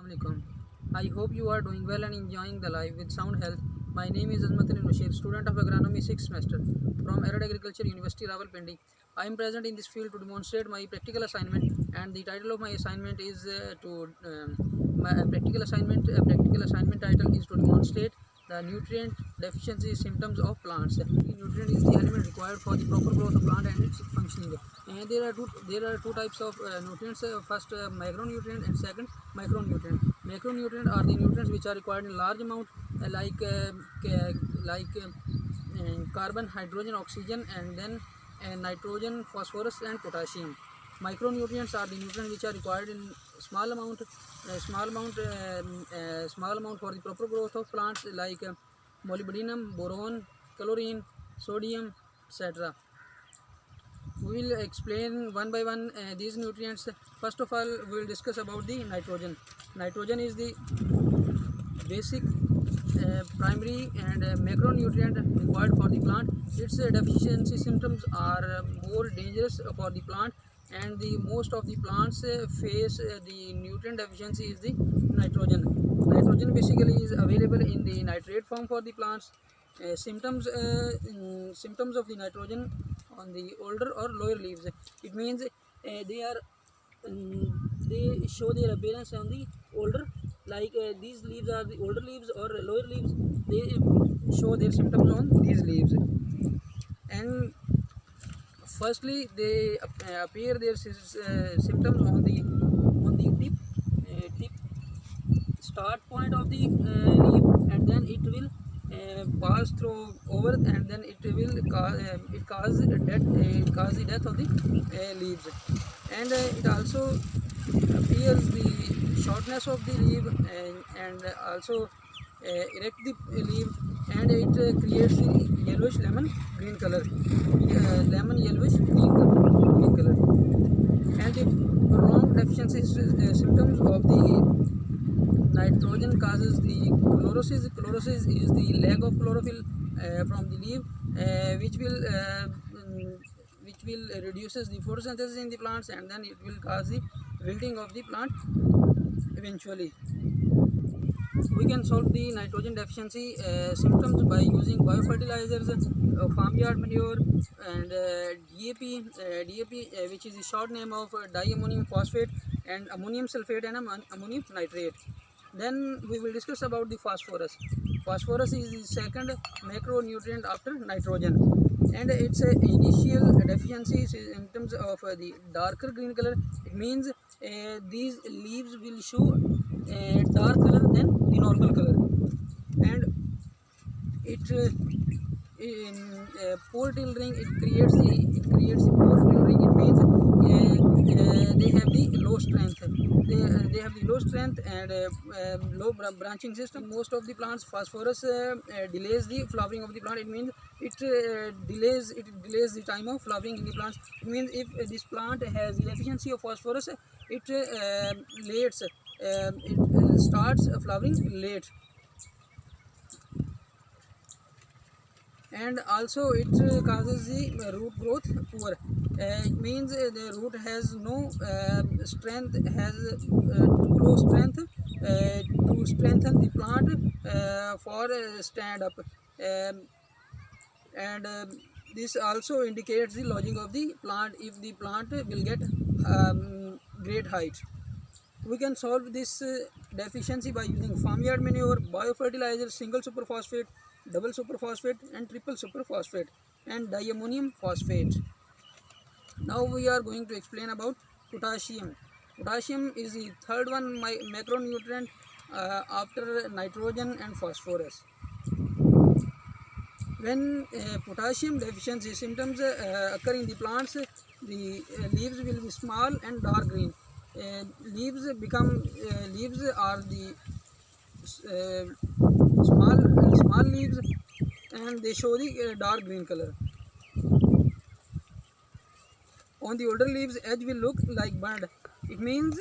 Assalamualaikum. I hope you are doing well and enjoying the life with sound health. My name is Azmat Ali Nushir, student of agronomy 6th semester from Arid Agriculture University Rawalpindi. I am present in this field to demonstrate my practical assignment, and the title of my assignment is my practical assignment title is to demonstrate the nutrient deficiency symptoms of plants. The nutrient is the element required for the proper growth of plant and its functioning. And there are two types of nutrients. First, macronutrient, and second, micronutrient. Macronutrient are the nutrients which are required in large amount, carbon, hydrogen, oxygen, and then nitrogen, phosphorus, and potassium. Micronutrients are the nutrients which are required in small amount for the proper growth of plants, like molybdenum, boron, chlorine, sodium, etc. We will explain one by one these nutrients. First of all, we will discuss about the nitrogen. Nitrogen is the basic, primary, and macronutrient required for the plant. Its deficiency symptoms are more dangerous for the plant, and the most of the plants face the nutrient deficiency is the nitrogen. Nitrogen basically is available in the nitrate form for the plants. Symptoms of the nitrogen on the older or lower leaves. It means they show their appearance on the older, like these leaves are the older leaves or lower leaves. They show their symptoms on these leaves, and firstly they appear their symptoms on the tip start point of the leaf, and then it will pass through over, and then it will cause the death of the leaves. And it also appears the shortness of the leaf, and also erect the leaf, and it creates the yellowish lemon green color, lemon yellowish green color. And the prolonged deficiency symptoms of the nitrogen causes the chlorosis. Chlorosis is the lack of chlorophyll from the leaf, which will reduces the photosynthesis in the plants, and then it will cause the wilting of the plant eventually. We can solve the nitrogen deficiency symptoms by using biofertilizers, farmyard manure, and DAP, which is the short name of diammonium phosphate, and ammonium sulfate, and ammonium nitrate. Then we will discuss about the phosphorus. Phosphorus is the second macronutrient after nitrogen, and its initial deficiency symptoms of the darker green color. It means these leaves will show a dark color than the normal color, and it in pore tillering, it creates the pore tillering. It means they have the low strength. They have the low strength and low branching system. Most of the plants, phosphorus delays the flowering of the plant. It means it delays the time of flowering in the plants. It means if this plant has the deficiency of phosphorus, it starts flowering late. And also it causes the root growth poor. It means the root has no strength, has too low strength to strengthen the plant for stand up. And this also indicates the lodging of the plant, if the plant will get great height. We can solve this deficiency by using farmyard manure, biofertilizer, single superphosphate, double superphosphate, and triple superphosphate, and diammonium phosphate. Now we are going to explain about potassium. Potassium is the third one macronutrient after nitrogen and phosphorus. When potassium deficiency symptoms occur in the plants, the leaves will be small and dark green. Leaves are the small leaves, and they show the dark green color. On the older leaves, edge will look like burned. It means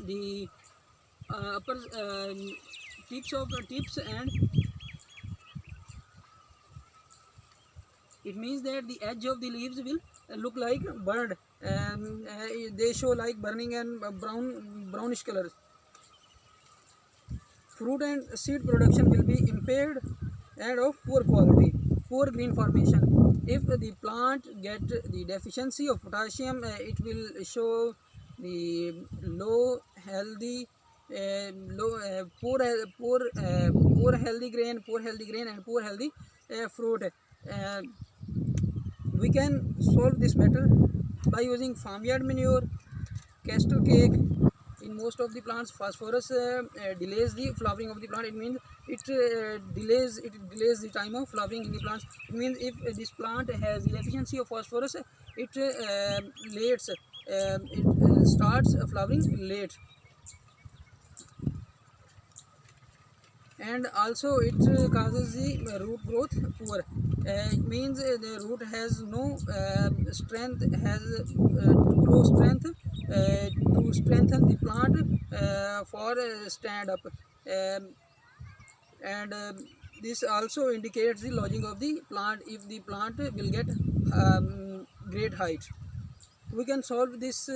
the upper tips and It means that the edge of the leaves will look like burned. They show like burning and brownish colors. Fruit and seed production will be impaired and of poor quality, poor green formation. If the plant get the deficiency of potassium, it will show the low healthy, poor healthy grain, and poor healthy fruit. We can solve this better by using farmyard manure, castor cake. In most of the plants, phosphorus delays the flowering of the plant. It means it delays the time of flowering in the plants. It means if this plant has the deficiency of phosphorus, it starts flowering late, and also it causes the root growth poor. It means the root has no strength, has too low strength to strengthen the plant for stand up. And this also indicates the lodging of the plant if the plant will get great height. We can solve this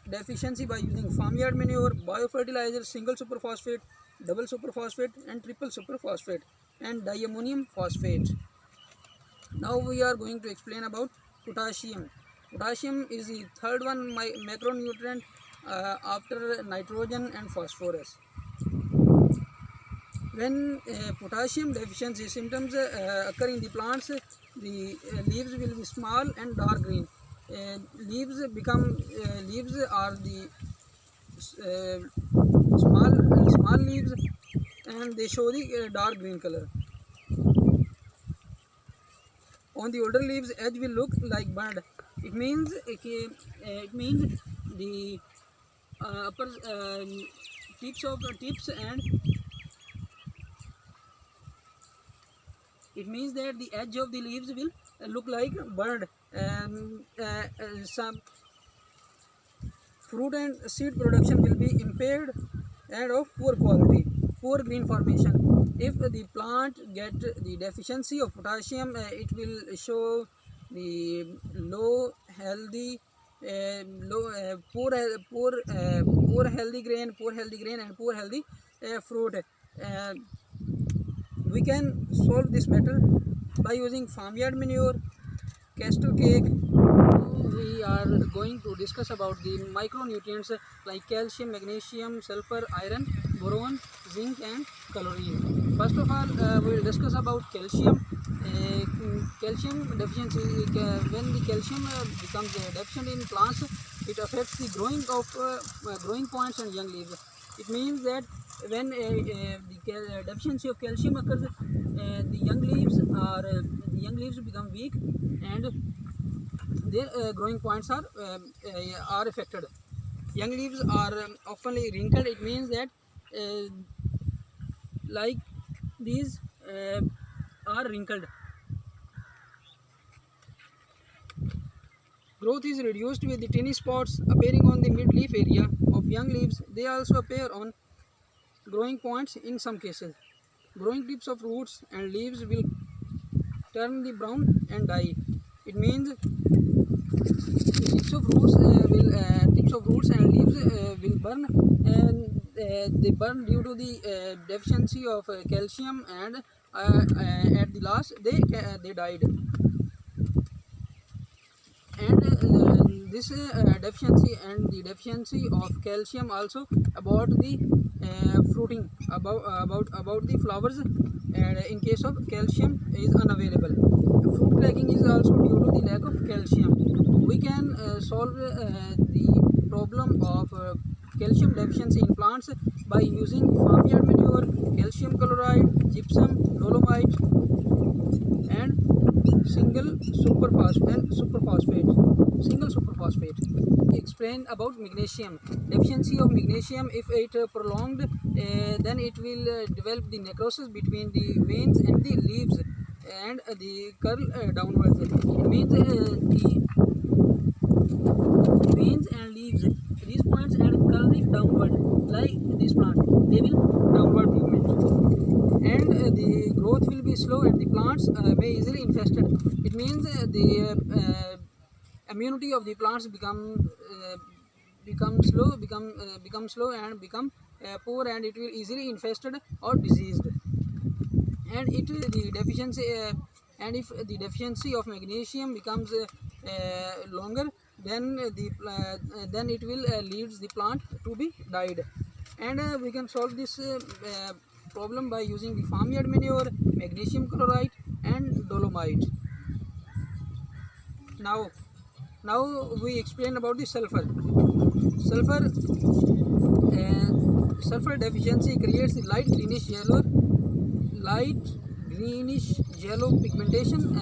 deficiency by using farmyard manure, biofertilizer, single superphosphate, double superphosphate and triple superphosphate, and diammonium phosphate. Now we are going to explain about potassium. Potassium is the third one macronutrient after nitrogen and phosphorus. When potassium deficiency symptoms occur in the plants, the leaves will be small and dark green. Leaves are the small leaves, and they show the dark green color. On the older leaves, edge will look like burned. It means the upper tips and it means that the edge of the leaves will look like burned. Some fruit and seed production will be impaired and of poor quality, poor green formation. If the plant get the deficiency of potassium, it will show the low healthy, poor healthy grain, and poor healthy fruit. We can solve this better by using farmyard manure, castor cake. We are going to discuss about the micronutrients like calcium, magnesium, sulfur, iron, boron, zinc and chlorine. First of all, we will discuss about calcium. Calcium deficiency, when the calcium becomes deficient in plants, it affects the growing points and young leaves. It means that when the deficiency of calcium occurs, the young leaves become weak and their growing points are affected. Young leaves are often wrinkled. It means that like these are wrinkled. Growth is reduced with the tiny spots appearing on the mid-leaf area of young leaves. They also appear on growing points in some cases. Growing tips of roots and leaves will turn the brown and die. It means tips of roots and leaves will burn, and they burn due to the deficiency of calcium, and at the last they died. And this deficiency and the deficiency of calcium also about the fruiting, about the flowers, and in case of calcium is unavailable. Fruit cracking is also due to the lack of calcium. We can solve the problem of calcium deficiency in plants by using farmyard manure, calcium chloride, gypsum, dolomite and single superphosphate. Explain about magnesium. Deficiency of magnesium, if it prolonged, then it will develop the necrosis between the veins and the leaves, and the curl downwards. It means the veins and leaves, these points and curling downward like this plant, they will downward movement, and the growth will be slow and the plants may easily infested. It means the immunity of the plants become slow and become poor, and it will easily infested or diseased. And the deficiency and if the deficiency of magnesium becomes longer, then then it will leads the plant to be died. And we can solve this problem by using the farmyard manure, magnesium chloride and dolomite. Now we explain about the sulfur. Sulfur deficiency creates the light greenish yellow pigmentation.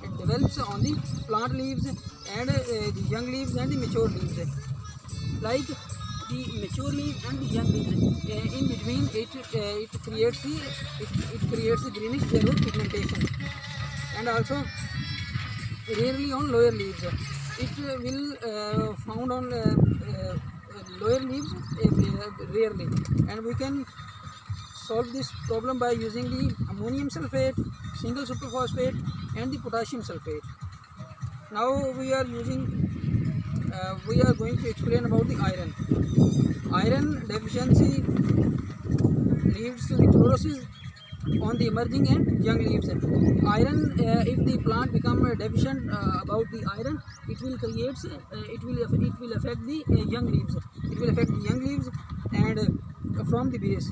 It develops on the plant leaves and the young leaves and the mature leaves. Like the mature leaves and the young leaves, in between it creates the greenish yellow pigmentation. And also rarely on lower leaves. It will found on lower leaves rarely. And we can solve this problem by using the ammonium sulfate, single superphosphate and the potassium sulfate. Now we are going to explain about the iron. Iron deficiency leads to the chlorosis on the emerging and young leaves. Iron, if the plant become deficient about the iron, it will affect the young leaves. It will affect the young leaves and from the base.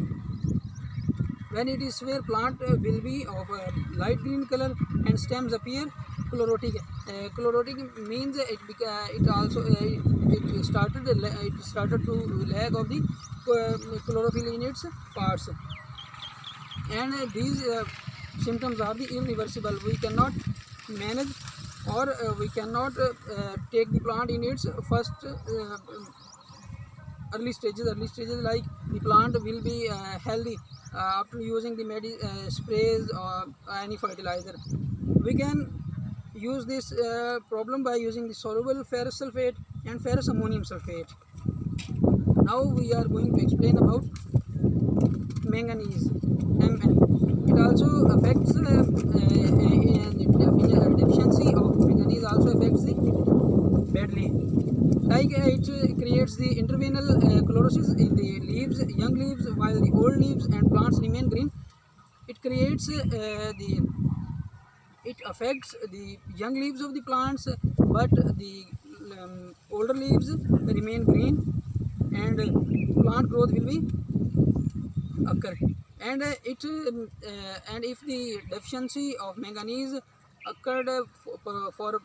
When it is where plant will be of light green color and stems appear chlorotic. Chlorotic means it started to lack of the chlorophyll in its parts. And these symptoms are the irreversible. We cannot manage, or we cannot take the plant in its first early stages. Like the plant will be healthy after using the sprays or any fertilizer. We can use this problem by using the soluble ferrous sulfate and ferrous ammonium sulfate. Now we are going to explain about manganese, Mn. It also affects deficiency of manganese also affects the badly. Like it creates the interveinal chlorosis in the leaves, young leaves, while the old leaves and plants remain green. It creates it affects the young leaves of the plants, but the older leaves remain green, and plant growth will be occur. And if the deficiency of manganese occurred for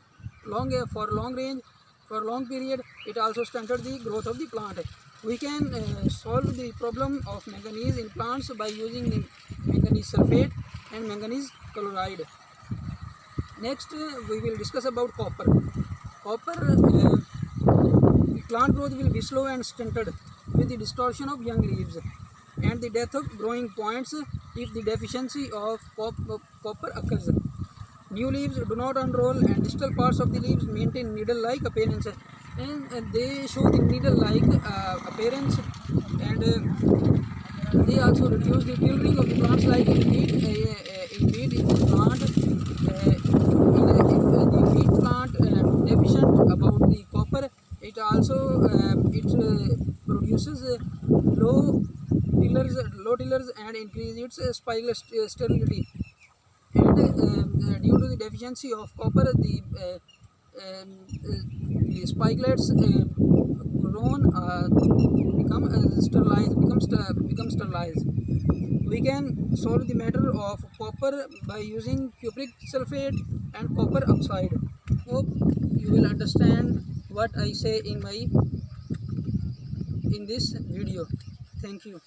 long period, it also stunted the growth of the plant. We can solve the problem of manganese in plants by using the manganese sulfate and manganese chloride. Next we will discuss about copper. Plant growth will be slow and stunted with the distortion of young leaves and the death of growing points if the deficiency of copper occurs. New leaves do not unroll, and distal parts of the leaves maintain needle-like appearance, and they show the needle-like appearance, and they also reduce the tillering of the plants. Like indeed if the plant deficient about the copper, it also produces low tillers and increase its spike sterility. And due to the deficiency of copper, the spikelets become sterilized. We can solve the matter of copper by using cupric sulfate and copper oxide. Hope you will understand what I say in this video. Thank you.